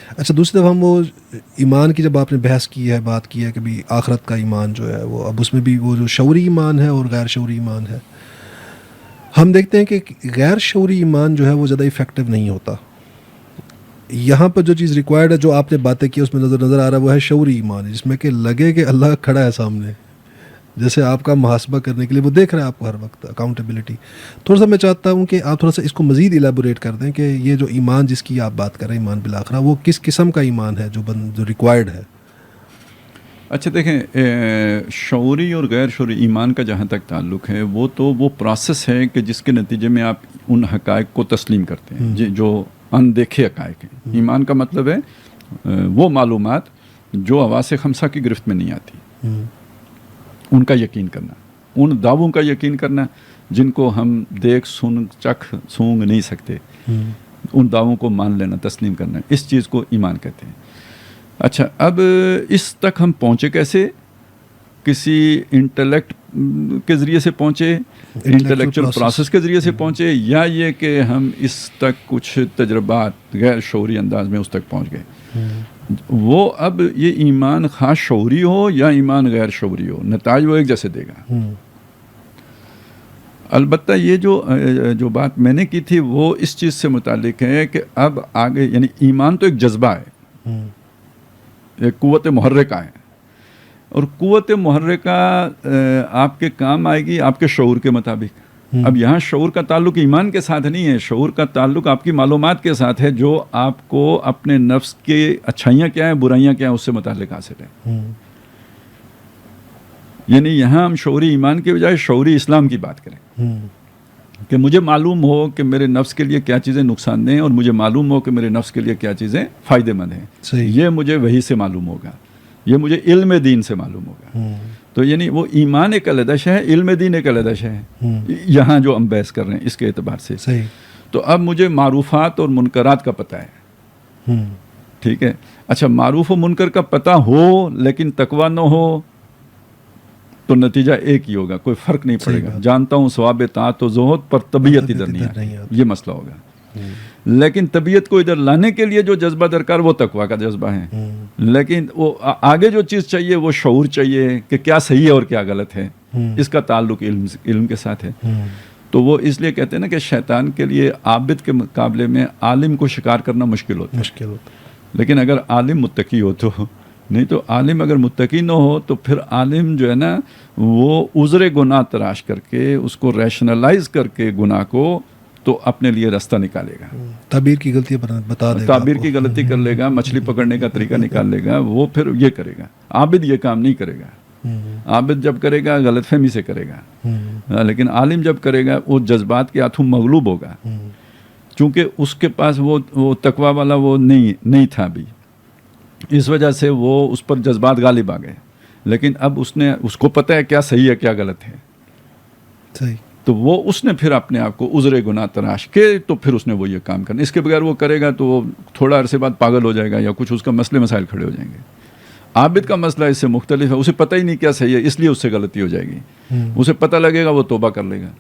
اچھا دوسری دفعہ ہم وہ ایمان کی جب آپ نے بحث کی ہے، بات کی ہے کہ بھی آخرت کا ایمان جو ہے وہ اب اس میں بھی وہ جو شعوری ایمان ہے اور غیر شعوری ایمان ہے، ہم دیکھتے ہیں کہ غیر شعوری ایمان جو ہے وہ زیادہ افیکٹو نہیں ہوتا. یہاں پر جو چیز ریکوائرڈ ہے جو آپ نے باتیں کی اس میں نظر آ رہا ہے وہ ہے شعوری ایمان، جس میں کہ لگے کہ اللہ کھڑا ہے سامنے، جیسے آپ کا محاسبہ کرنے کے لیے وہ دیکھ رہا ہے آپ کو ہر وقت، اکاؤنٹیبلٹی. تھوڑا سا میں چاہتا ہوں کہ آپ تھوڑا سا اس کو مزید ایلیبوریٹ کر دیں کہ یہ جو ایمان جس کی آپ بات کر رہے ہیں ایمان بالآخرہ، وہ کس قسم کا ایمان ہے جو ریکوائرڈ ہے. اچھا دیکھیں، شعوری اور غیر شعوری ایمان کا جہاں تک تعلق ہے وہ تو وہ پروسیس ہے کہ جس کے نتیجے میں آپ ان حقائق کو تسلیم کرتے ہیں جو اندیکھے حقائق ہیں. ایمان کا مطلب ہے وہ معلومات جو حواس خمسہ کی گرفت میں نہیں آتی، ان کا یقین کرنا، ان دعووں کا یقین کرنا جن کو ہم دیکھ سن چکھ سونگ نہیں سکتے، ان دعووں کو مان لینا، تسلیم کرنا، اس چیز کو ایمان کہتے ہیں. اچھا، اب اس تک ہم پہنچے کیسے؟ کسی انٹلیکٹ کے ذریعے سے پہنچے، انٹلیکچوئل پروسیس کے ذریعے سے پہنچے، یا یہ کہ ہم اس تک کچھ تجربات غیر شعوری انداز میں اس تک پہنچ گئے. وہ اب یہ ایمان خاص شعوری ہو یا ایمان غیر شعوری ہو، نتائج وہ ایک جیسے دے گا. البتہ یہ جو بات میں نے کی تھی وہ اس چیز سے متعلق ہے کہ اب آگے، یعنی ایمان تو ایک جذبہ ہے، ایک قوت محرکہ ہے، اور قوت محرکہ آپ کے کام آئے گی آپ کے شعور کے مطابق. اب یہاں شعور کا تعلق ایمان کے ساتھ نہیں ہے، شعور کا تعلق آپ کی معلومات کے ساتھ ہے جو آپ کو اپنے نفس کے اچھائیاں کیا ہیں برائیاں کیا ہیں اس سے متعلق حاصل ہے. یعنی یہاں ہم شعوری ایمان کے بجائے شعوری اسلام کی بات کریں کہ مجھے معلوم ہو کہ میرے نفس کے لیے کیا چیزیں نقصان دہ ہیں اور مجھے معلوم ہو کہ میرے نفس کے لیے کیا چیزیں فائدہ مند ہیں. یہ مجھے وحی سے معلوم ہوگا، یہ مجھے علم دین سے معلوم ہوگا. تو یعنی وہ ایمان ایک علیحدہ شے ہے، علم دین ایک علیحدہ شے ہے. یہاں جو ہم بحث کر رہے ہیں اس کے اعتبار سے تو اب مجھے معروفات اور منکرات کا پتہ ہے، ٹھیک ہے. اچھا، معروف و منکر کا پتہ ہو لیکن تقویٰ نہ ہو تو نتیجہ ایک ہی ہوگا، کوئی فرق نہیں پڑے گا. جانتا ہوں ثواب طاعت و زہد پر طبیعت ادھر نہیں آتی، یہ مسئلہ ہوگا. لیکن طبیعت کو ادھر لانے کے لیے جو جذبہ درکار وہ تقویٰ کا جذبہ ہے. لیکن وہ آگے جو چیز چاہیے وہ شعور چاہیے کہ کیا صحیح ہے اور کیا غلط ہے. اس کا تعلق علم کے ساتھ ہے. تو وہ اس لیے کہتے ہیں نا کہ شیطان کے لیے عابد کے مقابلے میں عالم کو شکار کرنا مشکل ہوتا ہے. لیکن اگر عالم متقی ہو تو، نہیں تو عالم اگر متقی نہ ہو تو پھر عالم جو ہے نا وہ عذر گناہ تراش کر کے اس کو ریشنلائز کر کے گناہ کو تو اپنے لیے راستہ نکالے گا. تعبیر کی غلطی بتا دے گا، تعبیر کی غلطی کر لے گا، مچھلی پکڑنے کا طریقہ نکال لے گا، وہ پھر یہ کرے گا. عابد یہ کام نہیں کرے گا. عابد جب کرے گا غلط فہمی سے کرے گا، لیکن عالم جب کرے گا وہ جذبات کے ہاتھوں مغلوب ہوگا، چونکہ اس کے پاس وہ تقویٰ والا وہ نہیں تھا ابھی، اس وجہ سے وہ اس پر جذبات غالب آ گئے. لیکن اب اس کو پتہ ہے کیا صحیح ہے کیا غلط ہے، تو وہ اس نے پھر اپنے آپ کو عذر گناہ تراش کے تو پھر اس نے وہ یہ کام کرنا. اس کے بغیر وہ کرے گا تو وہ تھوڑا عرصے بعد پاگل ہو جائے گا یا کچھ اس کا مسئلے مسائل کھڑے ہو جائیں گے. عابد کا مسئلہ اس سے مختلف ہے، اسے پتہ ہی نہیں کیا صحیح ہے، اس لیے اس سے غلطی ہو جائے گی. اسے پتہ لگے گا وہ توبہ کر لے گا.